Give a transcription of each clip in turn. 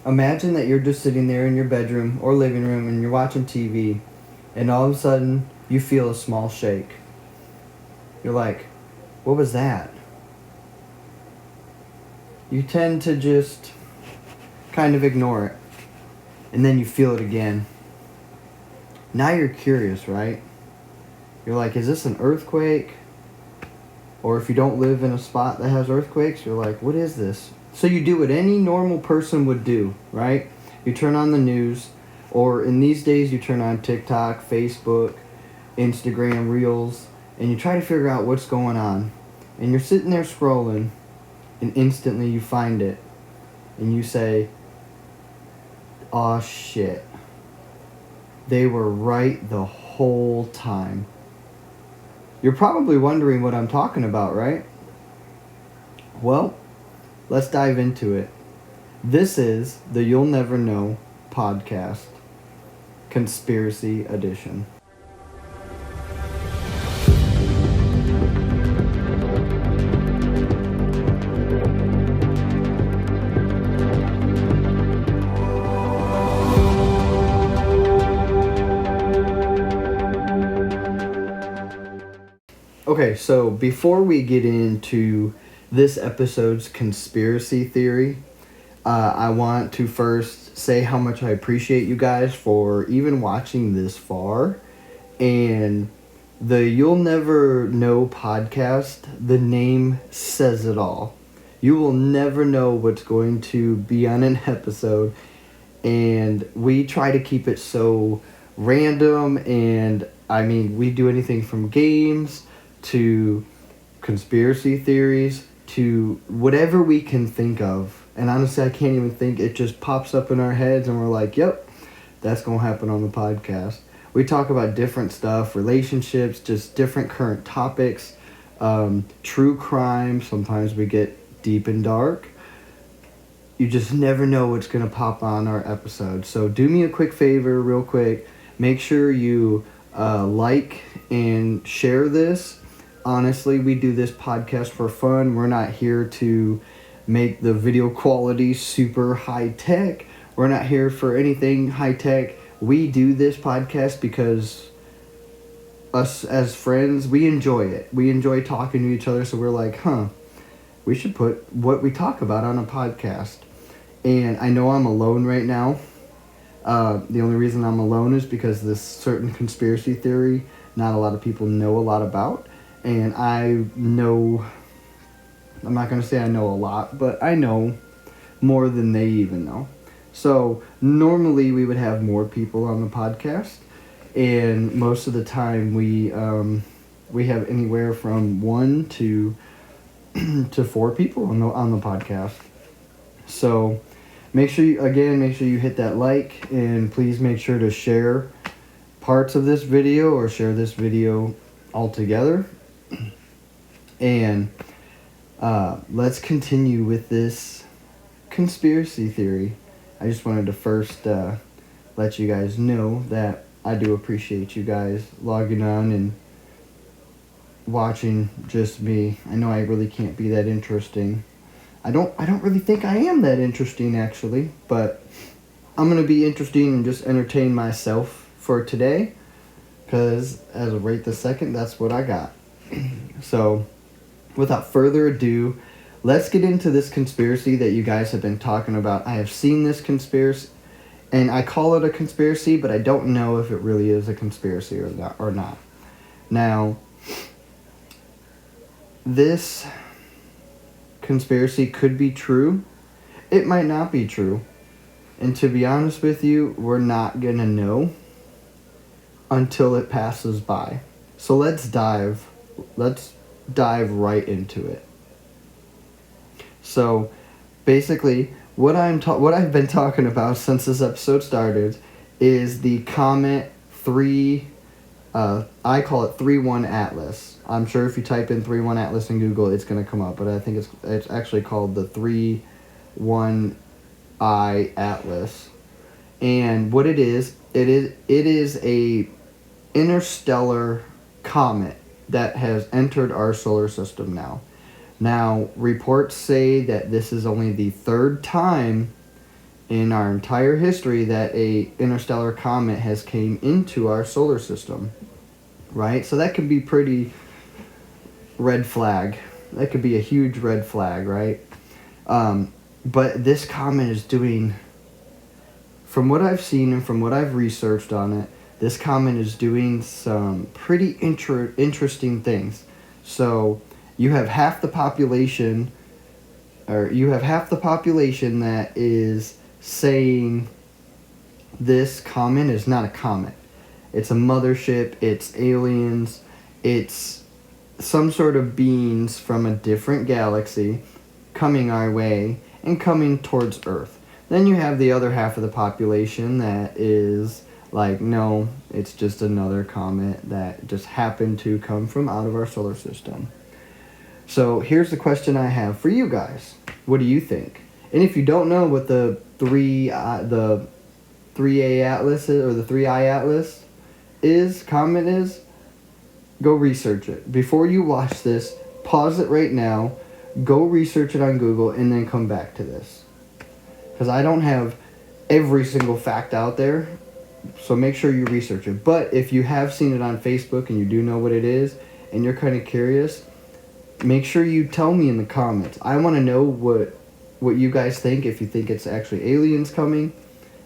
Imagine that you're just sitting there in your bedroom or living room and you're watching TV, and all of a sudden you feel a small shake. You're like, what was that? You tend to just kind of ignore it, and then you feel it again. Now you're curious, right? You're like, is this an earthquake? Or if you don't live in a spot that has earthquakes, you're like, what is this? So you do what any normal person would do, right? You turn on the news, or in these days you turn on TikTok, Facebook, Instagram, Reels, and you try to figure out what's going on. And you're sitting there scrolling, and instantly you find it. And you say, aw shit. They were right the whole time. You're probably wondering what I'm talking about, right? Well, let's dive into it. This is the You'll Never Know podcast, Conspiracy Edition. Okay, so before we get into this episode's conspiracy theory, I want to first say how much I appreciate you guys for even watching this far. And the You'll Never Know podcast, the name says it all. You will never know what's going to be on an episode, and we try to keep it so random. And I mean, we do anything from games to conspiracy theories to whatever we can think of. And honestly, I can't even think. It just pops up in our heads and we're like, yep, that's going to happen on the podcast. We talk about different stuff, relationships, just different current topics, true crime. Sometimes we get deep and dark. You just never know what's going to pop on our episode. So do me a quick favor, real quick. Make sure you like and share this. Honestly, we do this podcast for fun. We're not here to make the video quality super high tech. We're not here for anything high tech. We do this podcast because us as friends, we enjoy it. We enjoy talking to each other, so we're like, we should put what we talk about on a podcast. And I know I'm alone right now. The only reason I'm alone is because this certain conspiracy theory not a lot of people know a lot about. And I'm not going to say I know a lot, but I know more than they even know. So normally we would have more people on the podcast, and most of the time we have anywhere from 1 to 4 people on the podcast. So make sure you hit that like, and please make sure to share parts of this video or share this video altogether. And let's continue with this conspiracy theory. I just wanted to first let you guys know that I do appreciate you guys logging on and watching just me. I know I really can't be that interesting. I don't really think I am that interesting, actually, but I'm going to be interesting and just entertain myself for today, because as of right this second, that's what I got. So without further ado, let's get into this conspiracy that you guys have been talking about. I have seen this conspiracy, and I call it a conspiracy, but I don't know if it really is a conspiracy or not. Now, this conspiracy could be true. It might not be true. And to be honest with you, we're not going to know until it passes by. So let's dive right into it. So basically, what I've been talking about since this episode started is the Comet 3, I call it 3-1 Atlas. I'm sure if you type in 3-1 Atlas in Google, it's going to come up, but I think it's actually called the 3-1 I Atlas. And what it is a interstellar comet that has entered our solar system now. Now, reports say that this is only the third time in our entire history that a interstellar comet has came into our solar system, right? So that could be pretty red flag. That could be a huge red flag, right? But this comet is doing, from what I've seen and from what I've researched on it, this comet is doing some pretty interesting things. So you have half the population, that is saying this comet is not a comet. It's a mothership, it's aliens, it's some sort of beings from a different galaxy coming our way and coming towards Earth. Then you have the other half of the population that is like, no, it's just another comet that just happened to come from out of our solar system. So here's the question I have for you guys. What do you think? And if you don't know what the 3A Atlas is, or the 3I Atlas comet is, go research it. Before you watch this, pause it right now, go research it on Google, and then come back to this. Because I don't have every single fact out there, so make sure you research it. But if you have seen it on Facebook and you do know what it is, and you're kind of curious, make sure you tell me in the comments. I want to know what you guys think, if you think it's actually aliens coming,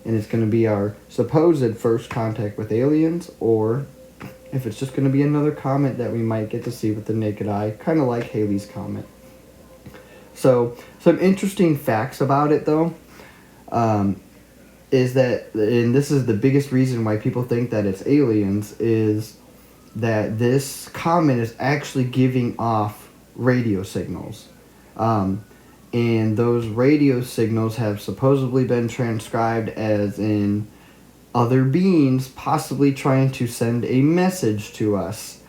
and it's going to be our supposed first contact with aliens, or if it's just going to be another comet that we might get to see with the naked eye, kind of like Halley's Comet. So, some interesting facts about it, though, is that, and this is the biggest reason why people think that it's aliens, is that this comet is actually giving off radio signals. And those radio signals have supposedly been transcribed as in other beings possibly trying to send a message to us.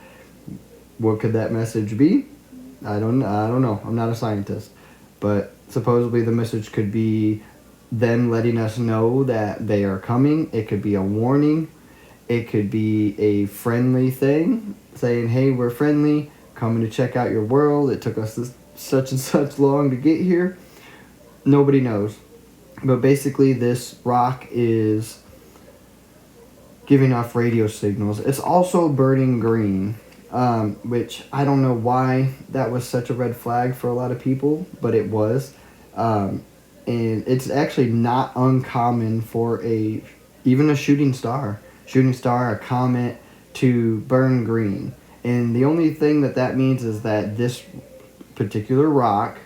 What could that message be? I don't know. I'm not a scientist. But supposedly the message could be them letting us know that they are coming. It could be a warning. It could be a friendly thing, saying, hey, we're friendly, coming to check out your world. It took us such and such long to get here. Nobody knows. But basically this rock is giving off radio signals. It's also burning green, which I don't know why that was such a red flag for a lot of people, but it was. And it's actually not uncommon for even a shooting star, a comet, to burn green. And the only thing that means is that this particular rock,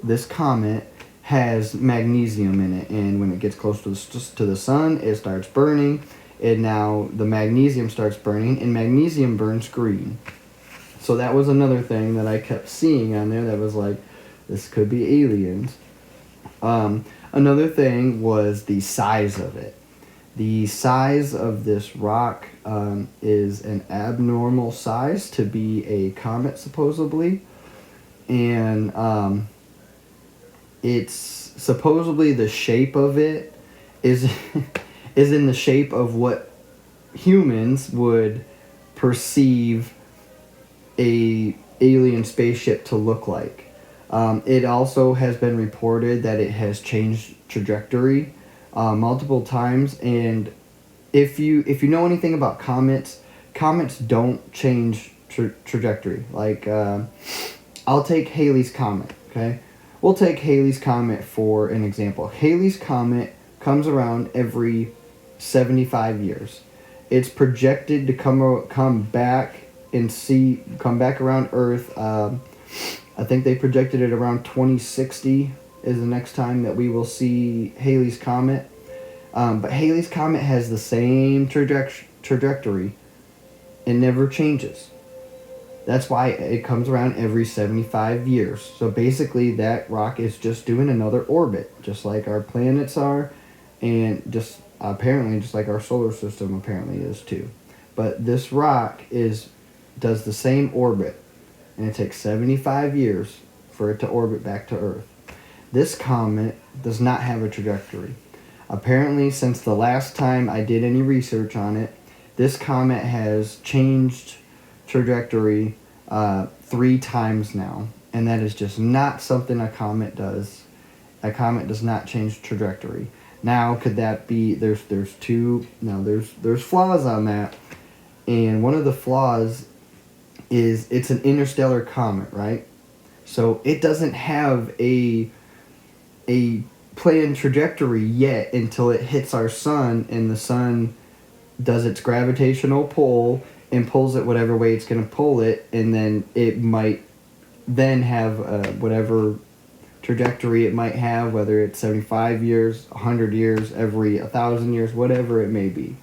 this comet, has magnesium in it, and when it gets close to the sun, it starts burning, and now the magnesium starts burning, and magnesium burns green. So that was another thing that I kept seeing on there that was like, this could be aliens. Another thing was the size of it. The size of this rock is an abnormal size to be a comet, supposedly. And it's supposedly the shape of it is is in the shape of what humans would perceive a alien spaceship to look like. It also has been reported that it has changed trajectory multiple times, and if you know anything about comets don't change trajectory. Like, I'll take Halley's Comet, okay? We'll take Halley's Comet for an example. Halley's Comet comes around every 75 years. It's projected to come back around Earth. I think they projected it around 2060 is the next time that we will see Halley's Comet. But Halley's Comet has the same trajectory. It never changes. That's why it comes around every 75 years. So basically that rock is just doing another orbit, just like our planets are, and just like our solar system apparently is too. But this rock does the same orbit, and it takes 75 years for it to orbit back to Earth. This comet does not have a trajectory. Apparently, since the last time I did any research on it, this comet has changed trajectory 3 times now, and that is just not something a comet does. A comet does not change trajectory. Now, could that be, there's flaws on that. And one of the flaws is it's an interstellar comet, right? So it doesn't have a planned trajectory yet until it hits our sun, and the sun does its gravitational pull and pulls it whatever way it's going to pull it, and then it might then have whatever trajectory it might have, whether it's 75 years, 100 years, every 1,000 years, whatever it may be.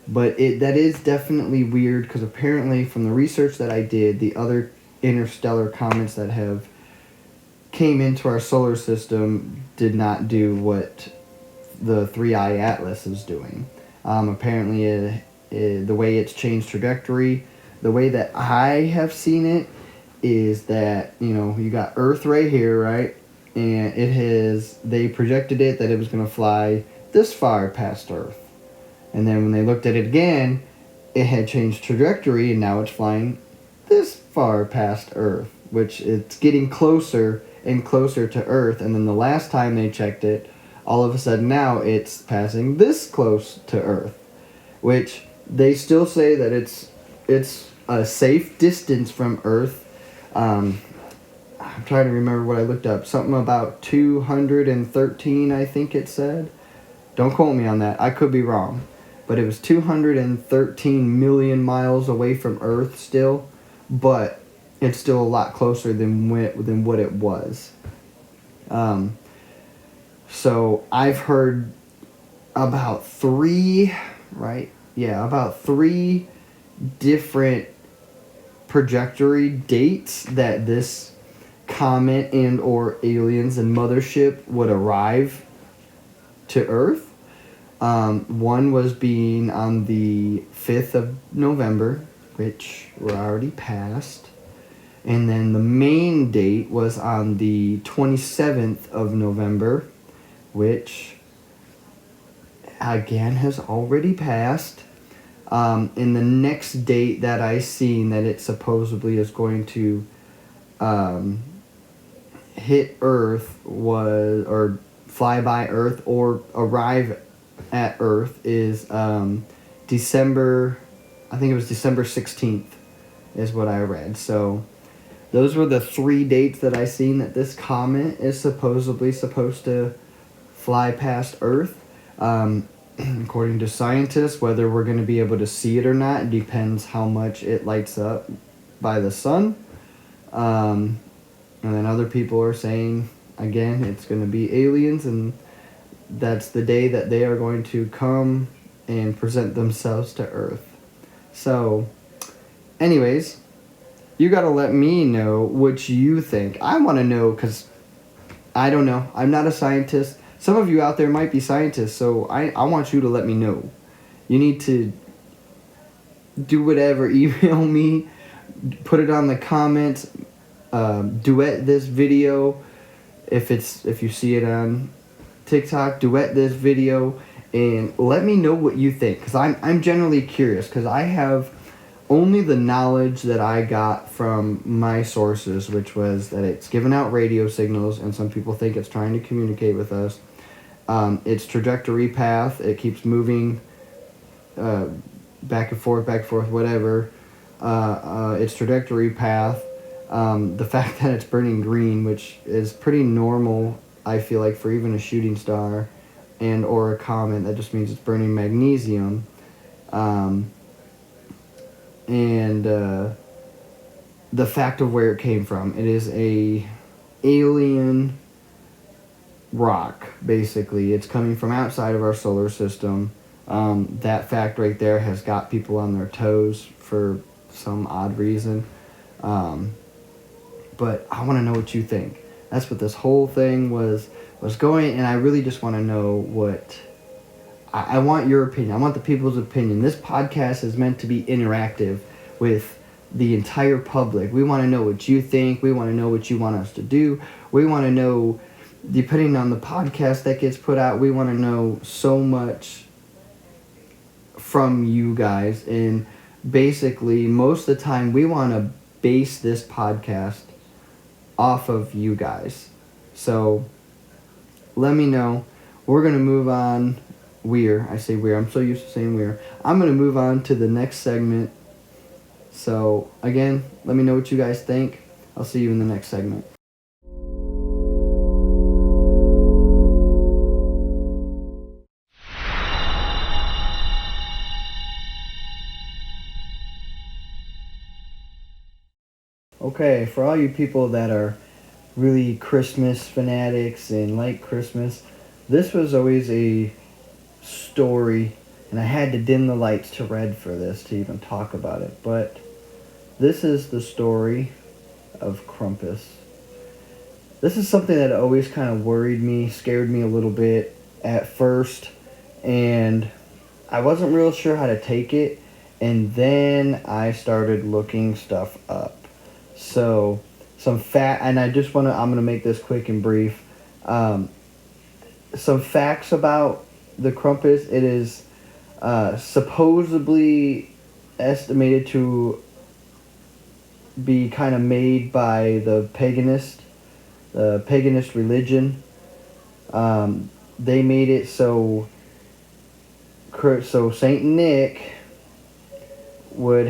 But that is definitely weird, because apparently from the research that I did, the other interstellar comets that have came into our solar system did not do what the 3I Atlas is doing. Apparently, the way it's changed trajectory, the way that I have seen it, is that, you got Earth right here, right? And they projected it that it was going to fly this far past Earth. And then when they looked at it again, it had changed trajectory, and now it's flying this far past Earth, which it's getting closer and closer to Earth. And then the last time they checked it, all of a sudden now it's passing this close to Earth, which they still say that it's a safe distance from Earth. I'm trying to remember what I looked up. Something about 213, I think it said. Don't quote me on that. I could be wrong. But it was 213 million miles away from Earth still. But it's still a lot closer than what it was. So I've heard about three different trajectory dates that this comet and or aliens and mothership would arrive to Earth. One was being on the 5th of November, which we're already past. And then the main date was on the 27th of November, which again has already passed. And the next date that I seen that it supposedly is going to hit Earth or fly by Earth or arrive at Earth is December 16th is what I read. So those were the 3 dates that I seen that this comet is supposedly supposed to fly past Earth. According to scientists, whether we're going to be able to see it or not depends how much it lights up by the sun. And then other people are saying, again, it's going to be aliens, and that's the day that they are going to come and present themselves to Earth. So, anyways, you got to let me know what you think. I want to know, because I don't know. I'm not a scientist. Some of you out there might be scientists, so I want you to let me know. You need to do whatever. Email me, put it on the comments, duet this video. If you see it on TikTok, duet this video, and let me know what you think. Because I'm generally curious, because I have only the knowledge that I got from my sources, which was that it's giving out radio signals, and some people think it's trying to communicate with us. Its trajectory path, it keeps moving back and forth, whatever. Its trajectory path, the fact that it's burning green, which is pretty normal, I feel like, for even a shooting star and or a comet. That just means it's burning magnesium. And the fact of where it came from. It is a alien rock, basically. It's coming from outside of our solar system. That fact right there has got people on their toes for some odd reason. But I want to know what you think. That's what this whole thing was going, and I really just want to know what... I want your opinion. I want the people's opinion. This podcast is meant to be interactive with the entire public. We want to know what you think. We want to know what you want us to do. We want to know, depending on the podcast that gets put out, we want to know so much from you guys. And basically, most of the time, we want to base this podcast off of you guys. So let me know we're going to move on. I say we're, I'm so used to saying we're. I'm going to move on to the next segment. So, again, let me know what you guys think. I'll see you in the next segment. Okay, for all you people that are really Christmas fanatics and like Christmas, this was always a story, and I had to dim the lights to red for this to even talk about it, but this is the story of Krampus. This is something that always kind of worried me, scared me a little bit at first, and I wasn't real sure how to take it, and then I started looking stuff up. So, and I'm going to make this quick and brief. Some facts about the Krampus. It is supposedly estimated to be kind of made by the paganist religion. They made it so Saint Nick would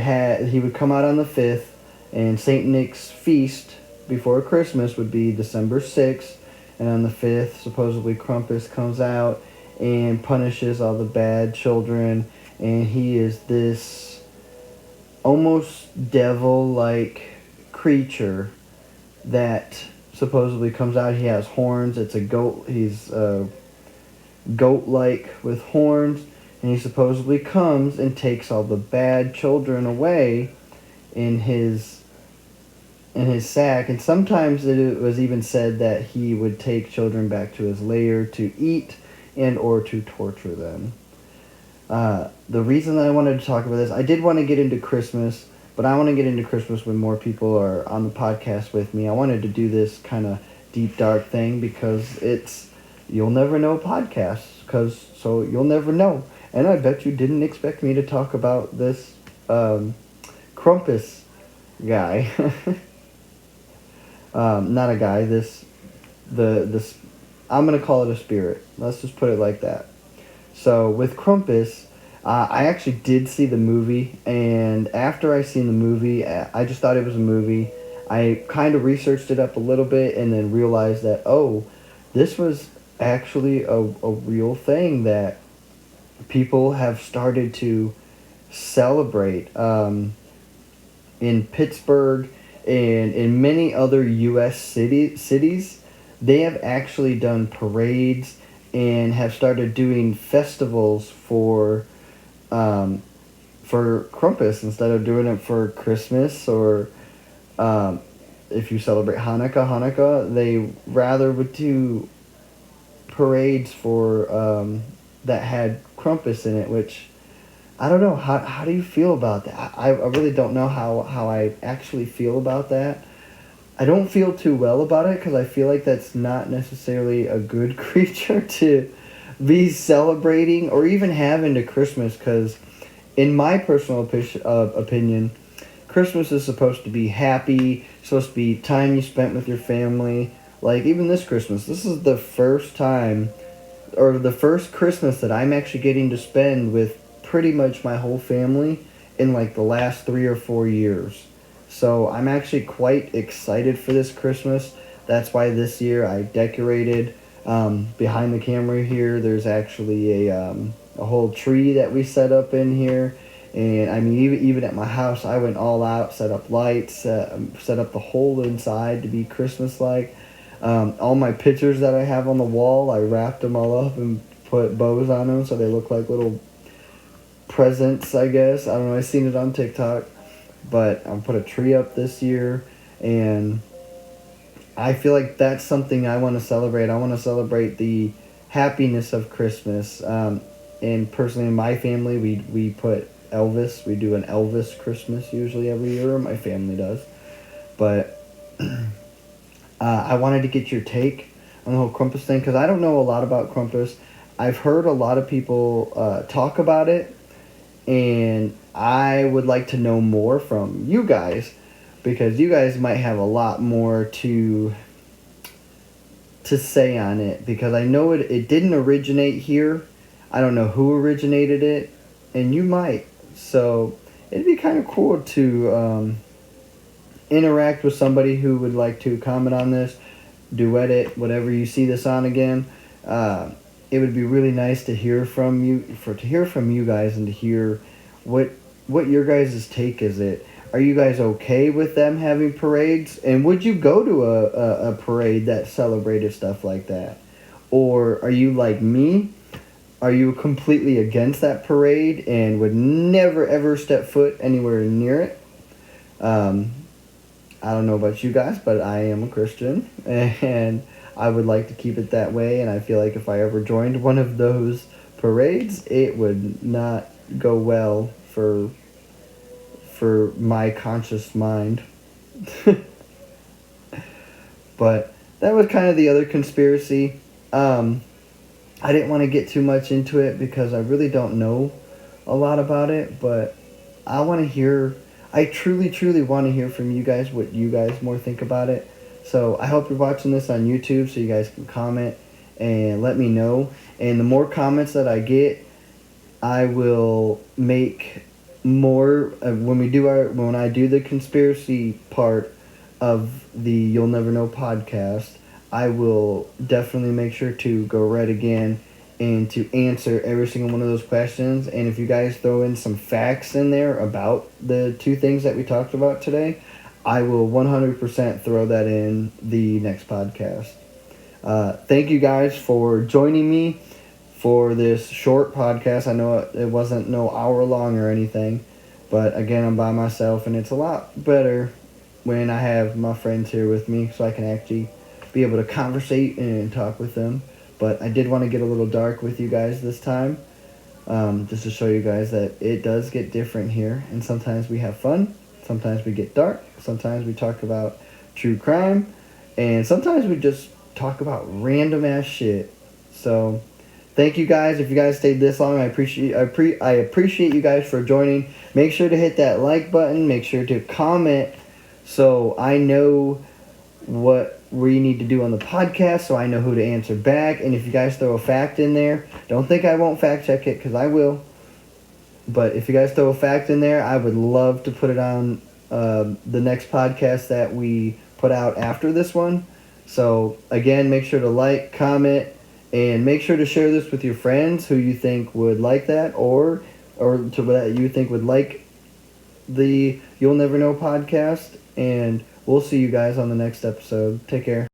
come out on the 5th, and Saint Nick's feast before Christmas would be December 6th, and on the 5th, supposedly Krampus comes out and punishes all the bad children, and he is this almost devil-like creature that supposedly comes out. He has horns. It's a goat. He's goat-like with horns, and he supposedly comes and takes all the bad children away in his sack. And sometimes it was even said that he would take children back to his lair to eat and or to torture them. The reason that I wanted to talk about this, I did want to get into Christmas, but I want to get into Christmas when more people are on the podcast with me. I wanted to do this kind of deep, dark thing because it's You'll Never Know podcast, so you'll never know. And I bet you didn't expect me to talk about this Krampus guy. Not a guy, I'm going to call it a spirit. Let's just put it like that. So with Krampus, I actually did see the movie, and after I seen the movie, I just thought it was a movie. I kind of researched it up a little bit and then realized that, this was actually a real thing that people have started to celebrate. In Pittsburgh and in many other U.S. cities, they have actually done parades and have started doing festivals for Krampus instead of doing it for Christmas or if you celebrate Hanukkah, they rather would do parades for that had Krampus in it, which I don't know. How do you feel about that? I really don't know how I actually feel about that. I don't feel too well about it because I feel like that's not necessarily a good creature to be celebrating or even have into Christmas, because in my personal opinion, Christmas is supposed to be happy, supposed to be time you spent with your family. Like even this Christmas, this is the first time or the first Christmas that I'm actually getting to spend with pretty much my whole family in like the last 3 or 4 years. So I'm actually quite excited for this Christmas. That's why this year I decorated behind the camera here. There's actually a whole tree that we set up in here. And I mean, even at my house, I went all out, set up lights, set up the whole inside to be Christmas-like. All my pictures that I have on the wall, I wrapped them all up and put bows on them so they look like little presents, I guess. I don't know, I've seen it on TikTok. But I put a tree up this year, and I feel like that's something I want to celebrate. I want to celebrate the happiness of Christmas. And personally in my family, we put Elvis. We do an Elvis Christmas usually every year. My family does. But I wanted to get your take on the whole Krampus thing, because I don't know a lot about Krampus. I've heard a lot of people talk about it, and I would like to know more from you guys, because you guys might have a lot more to to say on it because I know it didn't originate here. I don't know who originated it, and you might. So it'd be kind of cool to interact with somebody who would like to comment on this, duet it, whatever you see this on again. It would be really nice to hear from you, guys, and to hear what your guys' take is. Are you guys okay with them having parades? And would you go to a parade that celebrated stuff like that? Or are you like me? Are you completely against that parade and would never ever step foot anywhere near it? I don't know about you guys, but I am a Christian and I would like to keep it that way. And I feel like if I ever joined one of those parades, it would not go well for my conscious mind. But that was kind of the other conspiracy. I didn't want to get too much into it because I really don't know a lot about it, but I truly, truly want to hear from you guys what you guys more think about it. So I hope you're watching this on YouTube so you guys can comment and let me know. And the more comments that I get, I will make more when I do the conspiracy part of the You'll Never Know podcast. I will definitely make sure to go right again and to answer every single one of those questions. And if you guys throw in some facts in there about the two things that we talked about today, I will 100% throw that in the next podcast. Thank you guys for joining me for this short podcast. I know it wasn't no hour long or anything, but again, I'm by myself, and it's a lot better when I have my friends here with me so I can actually be able to conversate and talk with them. But I did want to get a little dark with you guys this time, just to show you guys that it does get different here, and sometimes we have fun, sometimes we get dark, sometimes we talk about true crime, and sometimes we just talk about random ass shit. So thank you guys. If you guys stayed this long, I appreciate you guys for joining. Make sure to hit that like button, make sure to comment so I know what we need to do on the podcast, so I know who to answer back. And if you guys throw a fact in there, don't think I won't fact check it, because I will. But if you guys throw a fact in there, I would love to put it on the next podcast that we put out after this one. So again, make sure to like, comment, and make sure to share this with your friends who you think would like that, or that you think would like the You'll Never Know podcast. And we'll see you guys on the next episode. Take care.